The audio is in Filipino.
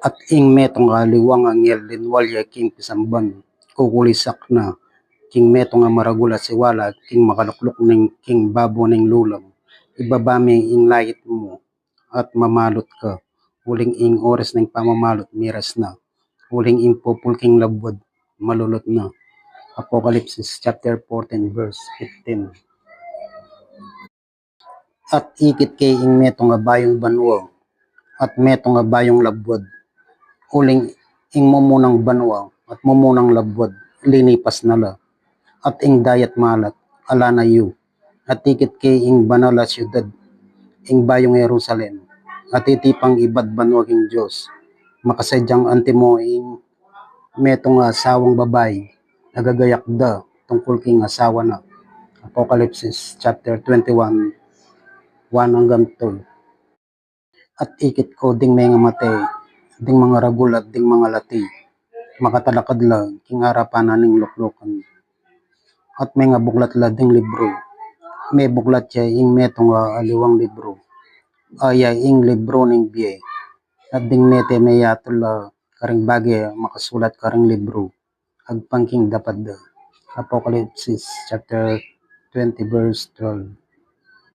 At ing metong aliwang ang linwalya king pisamban, kukulisak na king metong maragula siwala king makaluklok ng king babo ng lulam. Ibabami ing layit mo at mamalot ka. Huling ing oras ng pamamalot miras na. Huling ing pupulking labwad malulot na. Apocalypse chapter 14 verse 15. At ikit kay ing metong bayong banwa at metong bayong labwad. Huling ing mumunang banwa at mumunang labwad linipas nala. At ing dayat malat alana yu. At ikit kay ing banala syudad ing bayong Jerusalem. At itipang ibad banwa king Diyos. Makasadyang antimo ing metong asawang babay nagagayak da tungkol king asawa na. Apocalypse chapter 21 1 hanggang 2. At ikit ko ding may nga matay, ding mga ragul at ding mga lati, makatalakad la king harapan ning luklukan. At may nga buklat la ding libro, may buklat siya ing metong aliwang libro, aya ing libro ning biye, at ding mete may yatol karing bagay makasulat karing libro, agpangking dapat da. Apocalypse chapter 20 verse 12.